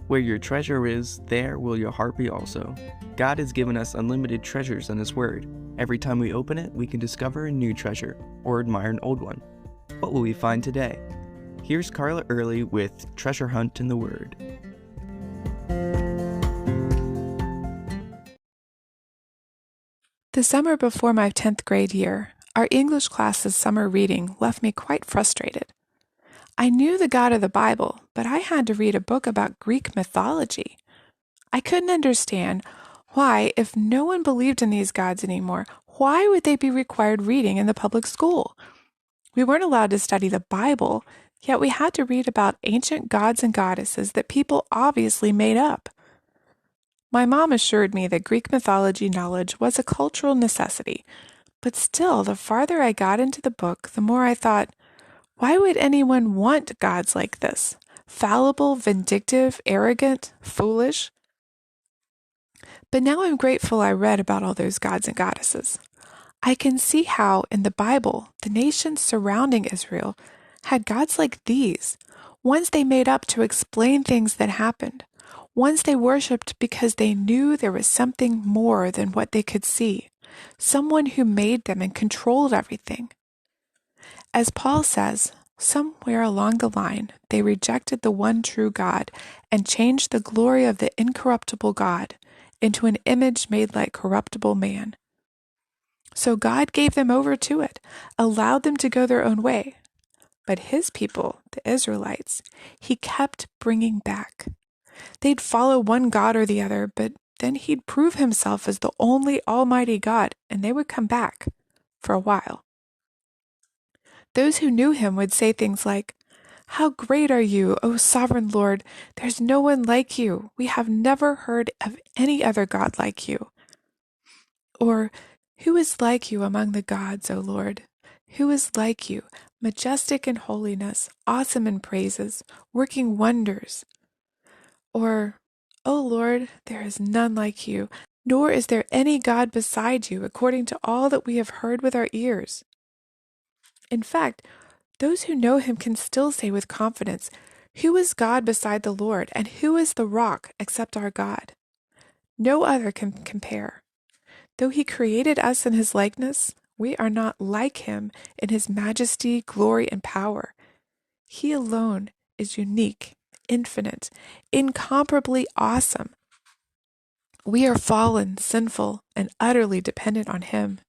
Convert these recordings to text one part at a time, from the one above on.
Where your treasure is, there will your heart be also. God has given us unlimited treasures in His Word. Every time we open it, we can discover a new treasure or admire an old one. What will we find today? Here's Carla Early with Treasure Hunt in the Word. The summer before my 10th grade year, our English class's summer reading left me quite frustrated. I knew the God of the Bible, but I had to read a book about Greek mythology. I couldn't understand why, if no one believed in these gods anymore, why would they be required reading in the public school? We weren't allowed to study the Bible, yet we had to read about ancient gods and goddesses that people obviously made up. My mom assured me that Greek mythology knowledge was a cultural necessity, but still, the farther I got into the book, the more I thought, why would anyone want gods like this? Fallible, vindictive, arrogant, foolish? But now I'm grateful I read about all those gods and goddesses. I can see how, in the Bible, the nations surrounding Israel had gods like these, ones they made up to explain things that happened, ones they worshipped because they knew there was something more than what they could see, someone who made them and controlled everything. As Paul says, somewhere along the line, they rejected the one true God and changed the glory of the incorruptible God into an image made like corruptible man. So God gave them over to it, allowed them to go their own way. But His people, the Israelites, He kept bringing back. They'd follow one God or the other, but then He'd prove Himself as the only Almighty God, and they would come back for a while. Those who knew Him would say things like, "How great are you, O sovereign Lord! There's no one like you. We have never heard of any other God like you." Or, "Who is like you among the gods, O Lord? Who is like you, majestic in holiness, awesome in praises, working wonders?" Or, "O Lord, there is none like you, nor is there any God beside you, according to all that we have heard with our ears." In fact, those who know Him can still say with confidence, "Who is God beside the Lord, and who is the rock except our God?" No other can compare. Though He created us in His likeness, we are not like Him in His majesty, glory, and power. He alone is unique, infinite, incomparably awesome. We are fallen, sinful, and utterly dependent on Him.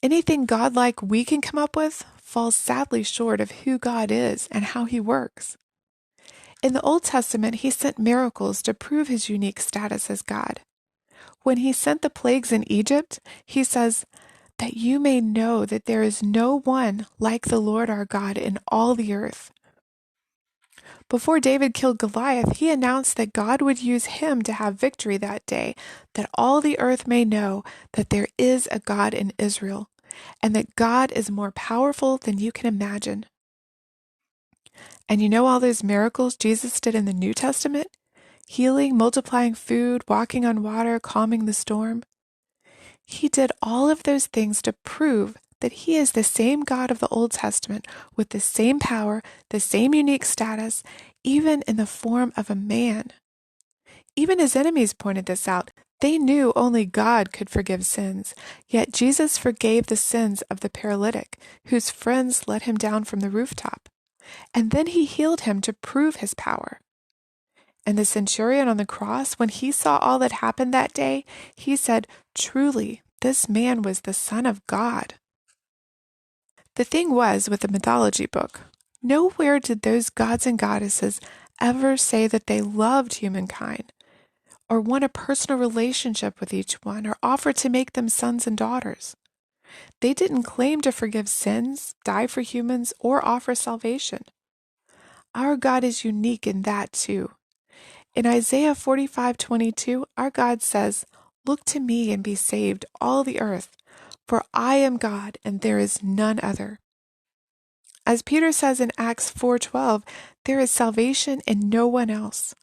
Anything godlike we can come up with falls sadly short of who God is and how He works. In the Old Testament, He sent miracles to prove His unique status as God. When He sent the plagues in Egypt, He says, "That you may know that there is no one like the Lord our God in all the earth." Before David killed Goliath, he announced that God would use him to have victory that day, that all the earth may know that there is a God in Israel, and that God is more powerful than you can imagine. And you know all those miracles Jesus did in the New Testament? Healing, multiplying food, walking on water, calming the storm. He did all of those things to prove that He is the same God of the Old Testament with the same power, the same unique status, even in the form of a man. Even His enemies pointed this out. They knew only God could forgive sins, yet Jesus forgave the sins of the paralytic, whose friends let him down from the rooftop. And then He healed him to prove His power. And the centurion on the cross, when he saw all that happened that day, he said, "Truly, this man was the Son of God." The thing was, with the mythology book, nowhere did those gods and goddesses ever say that they loved humankind, or want a personal relationship with each one, or offer to make them sons and daughters. They didn't claim to forgive sins, die for humans, or offer salvation. Our God is unique in that too. In Isaiah 45:22, our God says, "Look to me and be saved, all the earth, for I am God and there is none other." As Peter says in Acts 4:12, there is salvation in no one else.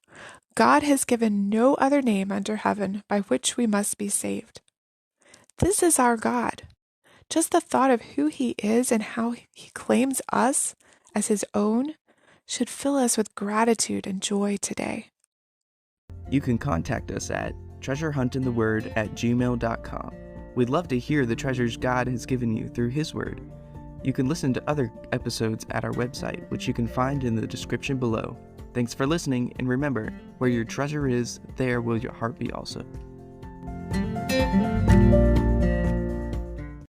God has given no other name under heaven by which we must be saved. This is our God. Just the thought of who He is and how He claims us as His own should fill us with gratitude and joy today. You can contact us at treasurehuntintheword@gmail.com. We'd love to hear the treasures God has given you through His Word. You can listen to other episodes at our website, which you can find in the description below. Thanks for listening, and remember, where your treasure is, there will your heart be also.